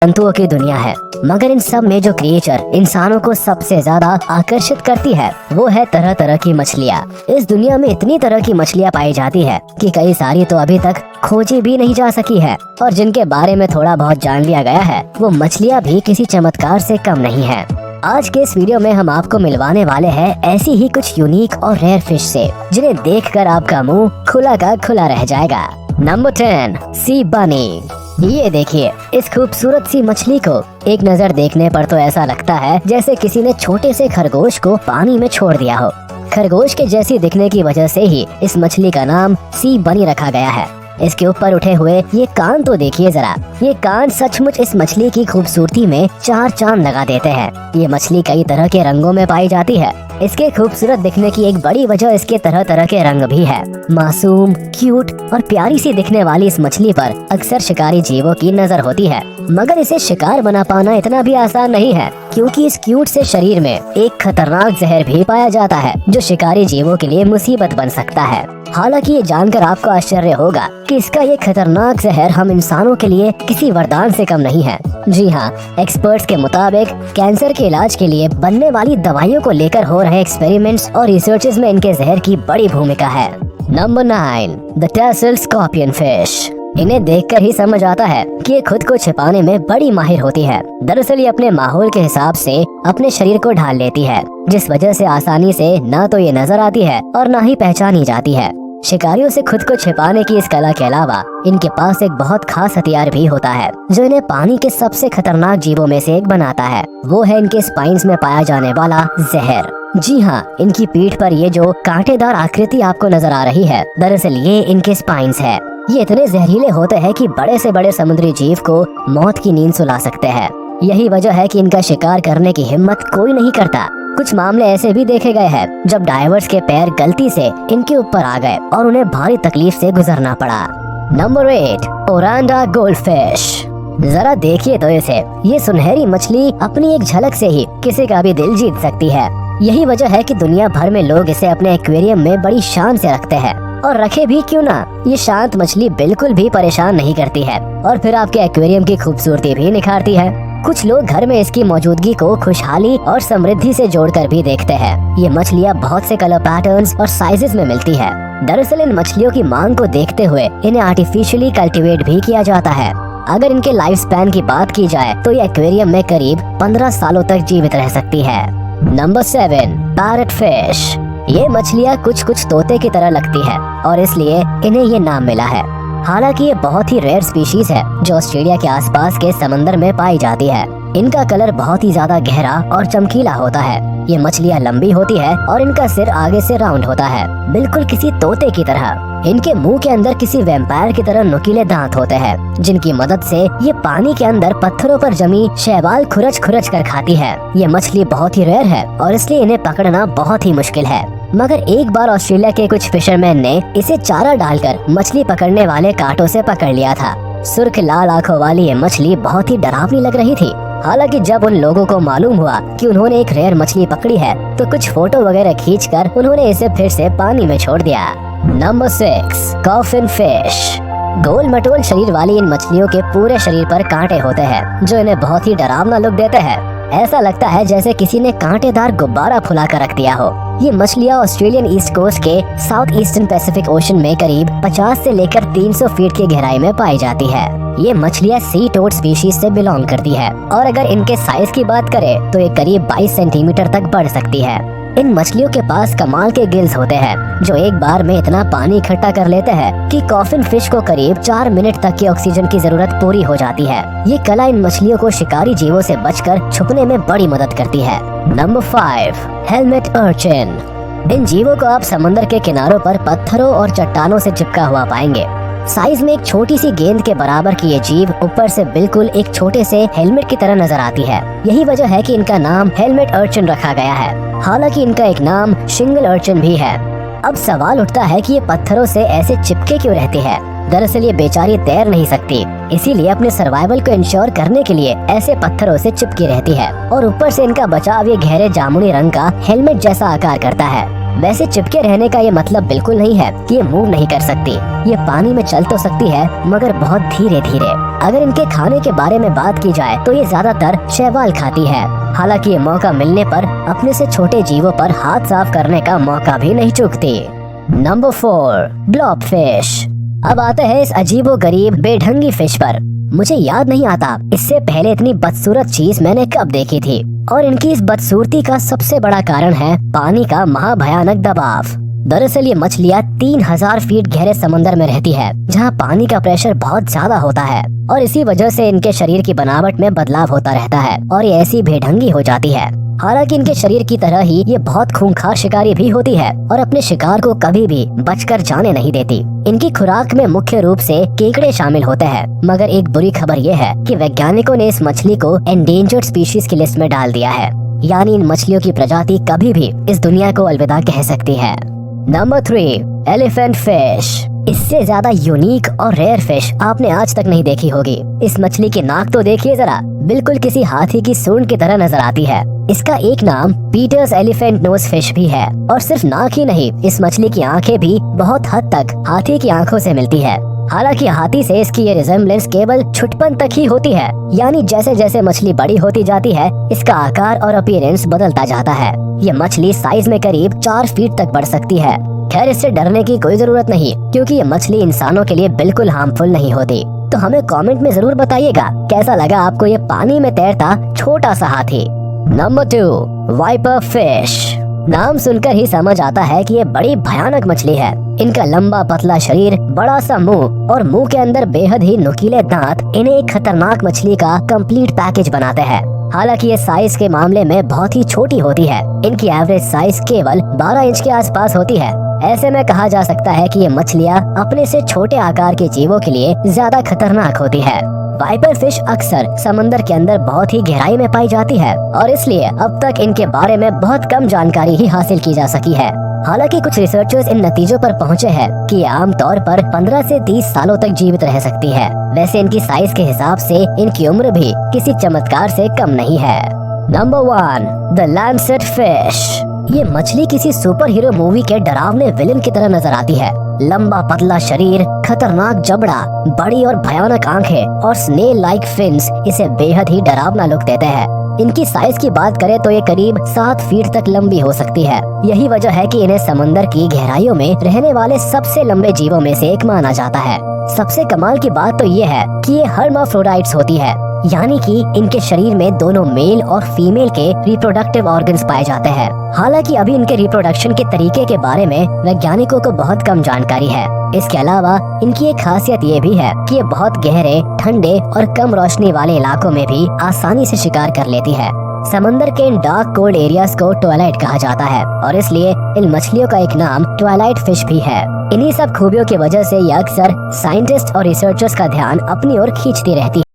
जंतुओं की दुनिया है, मगर इन सब में जो क्रिएचर इंसानों को सबसे ज्यादा आकर्षित करती है वो है तरह तरह की मछलियाँ। इस दुनिया में इतनी तरह की मछलियाँ पाई जाती है कि कई सारी तो अभी तक खोजी भी नहीं जा सकी है, और जिनके बारे में थोड़ा बहुत जान लिया गया है वो मछलियाँ भी किसी चमत्कार से कम नहीं है। आज के इस वीडियो में हम आपको मिलवाने वाले हैं ऐसी ही कुछ यूनिक और रेयर फिश से जिन्हें देखकर आपका मुंह खुला का खुला रह जाएगा। नंबर 10, सी बनी। ये देखिए, इस खूबसूरत सी मछली को एक नजर देखने पर तो ऐसा लगता है जैसे किसी ने छोटे से खरगोश को पानी में छोड़ दिया हो। खरगोश के जैसी दिखने की वजह से ही इस मछली का नाम सी बनी रखा गया है। इसके ऊपर उठे हुए ये कान तो देखिए जरा, ये कान सचमुच इस मछली की खूबसूरती में चार चांद लगा देते हैं। ये मछली कई तरह के रंगों में पाई जाती है। इसके खूबसूरत दिखने की एक बड़ी वजह इसके तरह तरह के रंग भी है। मासूम, क्यूट और प्यारी सी दिखने वाली इस मछली पर अक्सर शिकारी जीवों की नजर होती है, मगर इसे शिकार बना पाना इतना भी आसान नहीं है, क्योंकि इस क्यूट से शरीर में एक खतरनाक जहर भी पाया जाता है जो शिकारी जीवों के लिए मुसीबत बन सकता है। हालांकि ये जानकर आपको आश्चर्य होगा कि इसका ये खतरनाक जहर हम इंसानों के लिए किसी वरदान से कम नहीं है। जी हाँ, एक्सपर्ट्स के मुताबिक कैंसर के इलाज के लिए बनने वाली दवाइयों को लेकर हो रहे एक्सपेरिमेंट्स और रिसर्चेस में इनके जहर की बड़ी भूमिका है। Number 9, the tassel scorpion fish. इन्हें देखकर ही समझ आता है कि ये खुद को छिपाने में बड़ी माहिर होती है। दरअसल ये अपने माहौल के हिसाब से अपने शरीर को ढाल लेती है, जिस वजह से आसानी से ना तो ये नजर आती है और ना ही पहचानी जाती है। शिकारियों से खुद को छिपाने की इस कला के अलावा इनके पास एक बहुत खास हथियार भी होता है जो इन्हें पानी के सबसे खतरनाक जीवों में से एक बनाता है। वो है इनके स्पाइन्स में पाया जाने वाला जहर। जी हाँ, इनकी पीठ पर ये जो कांटेदार आकृति आपको नजर आ रही है, दरअसल ये इनके स्पाइन्स है। ये इतने जहरीले होते हैं कि बड़े से बड़े समुद्री जीव को मौत की नींद सुला सकते हैं। यही वजह है कि इनका शिकार करने की हिम्मत कोई नहीं करता। कुछ मामले ऐसे भी देखे गए हैं जब डाइवर्स के पैर गलती से इनके ऊपर आ गए और उन्हें भारी तकलीफ से गुजरना पड़ा। Number 8, oranda goldfish. जरा देखिए तो इसे, ये सुनहरी मछली अपनी एक झलक से ही किसी का भी दिल जीत सकती है। यही वजह है कि दुनिया भर में लोग इसे अपने एक्वेरियम में बड़ी शान से रखते हैं, और रखे भी क्यों ना। ये शांत मछली बिल्कुल भी परेशान नहीं करती है और फिर आपके एक्वेरियम की खूबसूरती भी निखारती है। कुछ लोग घर में इसकी मौजूदगी को खुशहाली और समृद्धि से जोड़कर भी देखते हैं। ये मछलियाँ बहुत से कलर पैटर्न्स और साइजेस में मिलती है। दरअसल इन मछलियों की मांग को देखते हुए इन्हें आर्टिफिशियली कल्टीवेट भी किया जाता है। अगर इनके लाइफ स्पैन की बात की जाए तो ये एक्वेरियम में करीब 15 सालों तक जीवित रह सकती है। Number 7, parrot fish. ये मछलियाँ कुछ कुछ तोते की तरह लगती है और इसलिए इन्हें ये नाम मिला है। हालांकि ये बहुत ही रेयर स्पीशीज है जो ऑस्ट्रेलिया के आसपास के समंदर में पाई जाती है। इनका कलर बहुत ही ज्यादा गहरा और चमकीला होता है। ये मछलियाँ लंबी होती है और इनका सिर आगे से राउंड होता है, बिल्कुल किसी तोते की तरह। इनके मुंह के अंदर किसी वैम्पायर की तरह नुकीले दांत होते हैं, जिनकी मदद से ये पानी के अंदर पत्थरों पर जमी शैवाल खुरच खुरच कर खाती है। ये मछली बहुत ही रेयर है और इसलिए इन्हें पकड़ना बहुत ही मुश्किल है। मगर एक बार ऑस्ट्रेलिया के कुछ फिशरमैन ने इसे चारा डालकर मछली पकड़ने वाले कांटों से पकड़ लिया था। सुर्ख लाल आंखों वाली ये मछली बहुत ही डरावनी लग रही थी। हालांकि जब उन लोगों को मालूम हुआ कि उन्होंने एक रेयर मछली पकड़ी है तो कुछ फोटो वगैरह खींचकर उन्होंने इसे फिर से पानी में छोड़ दिया। Number 6, coffin fish. गोल मटोल शरीर वाली इन मछलियों के पूरे शरीर पर कांटे होते हैं जो इन्हें बहुत ही डरावना लुक देते हैं। ऐसा लगता है जैसे किसी ने कांटेदार गुब्बारा फुला कर रख दिया हो। ये मछलियाँ ऑस्ट्रेलियन ईस्ट कोस्ट के साउथ ईस्टर्न पैसिफिक ओशन में करीब 50 से लेकर 300 फीट की गहराई में पाई जाती है। ये मछलियाँ सी टोड स्पीशीज से बिलोंग करती है और अगर इनके साइज की बात करें तो ये करीब 22 सेंटीमीटर तक बढ़ सकती है। इन मछलियों के पास कमाल के गिल्स होते हैं जो एक बार में इतना पानी इकट्ठा कर लेते हैं कि कॉफिन फिश को करीब 4 मिनट तक की ऑक्सीजन की जरूरत पूरी हो जाती है। ये कला इन मछलियों को शिकारी जीवों से बचकर छुपने में बड़ी मदद करती है। Number 5, helmet urchin. इन जीवों को आप समंदर के किनारों पर पत्थरों और चट्टानों से चिपका हुआ पाएंगे। साइज में एक छोटी सी गेंद के बराबर की ये जीव ऊपर से बिल्कुल एक छोटे से हेलमेट की तरह नजर आती है। यही वजह है कि इनका नाम हेलमेट अर्चिन रखा गया है। हालांकि इनका एक नाम शिंगल अर्चिन भी है। अब सवाल उठता है कि ये पत्थरों से ऐसे चिपके क्यों रहती है। दरअसल ये बेचारी तैर नहीं सकती, इसीलिए अपने सर्वाइवल को इंश्योर करने के लिए ऐसे पत्थरों से चिपकी रहती है और ऊपर से इनका बचाव ये गहरे जामुनी रंग का हेलमेट जैसा आकार करता है। वैसे चिपके रहने का ये मतलब बिल्कुल नहीं है कि ये मूव नहीं कर सकती। ये पानी में चल तो सकती है मगर बहुत धीरे धीरे। अगर इनके खाने के बारे में बात की जाए तो ये ज्यादातर शैवाल खाती है। हालांकि ये मौका मिलने पर अपने से छोटे जीवों पर हाथ साफ करने का मौका भी नहीं चूकती। Number 4, blob fish. अब आते हैं इस अजीबो गरीब बेढंगी फिश पर। मुझे याद नहीं आता इससे पहले इतनी बदसूरत चीज मैंने कब देखी थी, और इनकी इस बदसूरती का सबसे बड़ा कारण है पानी का महाभयानक दबाव। दरअसल ये मछलियाँ 3000 फीट गहरे समंदर में रहती है, जहाँ पानी का प्रेशर बहुत ज्यादा होता है, और इसी वजह से इनके शरीर की बनावट में बदलाव होता रहता है और ये ऐसी बेढंगी हो जाती है। हालांकि इनके शरीर की तरह ही ये बहुत खूंखार शिकारी भी होती है और अपने शिकार को कभी भी बचकर जाने नहीं देती। इनकी खुराक में मुख्य रूप से केकड़े शामिल होते हैं, मगर एक बुरी खबर ये है कि वैज्ञानिकों ने इस मछली को एंडेंजर्ड स्पीशीज की लिस्ट में डाल दिया है, यानी इन मछलियों की प्रजाति कभी भी इस दुनिया को अलविदा कह सकती है। Number 3, elephant fish. इससे ज्यादा यूनिक और रेयर फिश आपने आज तक नहीं देखी होगी। इस मछली की नाक तो देखिए जरा, बिल्कुल किसी हाथी की सूंड की तरह नजर आती है। इसका एक नाम पीटर्स एलिफेंट नोज फिश भी है, और सिर्फ नाक ही नहीं, इस मछली की आंखें भी बहुत हद तक हाथी की आंखों से मिलती है। हालांकि हाथी से इसकी ये रिजेम्बलेंस केवल छुटपन तक ही होती है, यानी जैसे जैसे मछली बड़ी होती जाती है इसका आकार और अपीयरेंस बदलता जाता है। ये मछली साइज में करीब 4 फीट तक बढ़ सकती है। खैर इससे डरने की कोई जरूरत नहीं, क्योंकि ये मछली इंसानों के लिए बिल्कुल हार्मफुल नहीं होती। तो हमें कमेंट में जरूर बताइएगा कैसा लगा आपको ये पानी में तैरता छोटा सा हाथी। Number 2, viper fish. नाम सुनकर ही समझ आता है कि ये बड़ी भयानक मछली है। इनका लंबा पतला शरीर, बड़ा सा मुंह और मुंह के अंदर बेहद ही नुकीले दांत इन्हें एक खतरनाक मछली का कंप्लीट पैकेज बनाते हैं। हालांकि ये साइज के मामले में बहुत ही छोटी होती है। इनकी एवरेज साइज केवल 12 इंच के आसपास होती है। ऐसे में कहा जा सकता है कि ये मछलियाँ अपने से छोटे आकार के जीवों के लिए ज्यादा खतरनाक होती है। वाइपर फिश अक्सर समंदर के अंदर बहुत ही गहराई में पाई जाती है, और इसलिए अब तक इनके बारे में बहुत कम जानकारी ही हासिल की जा सकी है। हालांकि कुछ रिसर्चर्स इन नतीजों पर पहुंचे हैं कि ये आमतौर पर 15 से 30 सालों तक जीवित रह सकती है। वैसे इनकी साइज के हिसाब से इनकी उम्र भी किसी चमत्कार से कम नहीं है। Number 1, the Lancet fish. ये मछली किसी सुपर हीरो मूवी के डरावने विलेन की तरह नजर आती है। लंबा पतला शरीर, खतरनाक जबड़ा, बड़ी और भयानक आंखें और स्नेल लाइक फिन्स इसे बेहद ही डरावना लुक देते हैं। इनकी साइज की बात करें तो ये करीब 7 फीट तक लंबी हो सकती है। यही वजह है कि इन्हें समंदर की गहराइयों में रहने वाले सबसे लंबे जीवों में से एक माना जाता है। सबसे कमाल की बात तो ये है कि ये हर्माफ्रोडाइट्स होती है, यानी कि इनके शरीर में दोनों मेल और फीमेल के रिप्रोडक्टिव ऑर्गन्स पाए जाते हैं। हालांकि अभी इनके रिप्रोडक्शन के तरीके के बारे में वैज्ञानिकों को बहुत कम जानकारी है। इसके अलावा इनकी एक खासियत ये भी है कि ये बहुत गहरे, ठंडे और कम रोशनी वाले इलाकों में भी आसानी से शिकार कर लेती है। समंदर के इन डार्क कोल्ड एरियाज को ट्वाइलाइट कहा जाता है, और इसलिए इन मछलियों का एक नाम ट्वाइलाइट फिश भी है। इन्हीं सब खूबियों की वजह से ये अक्सर साइंटिस्ट और रिसर्चर्स का ध्यान अपनी ओर खींचती रहती है।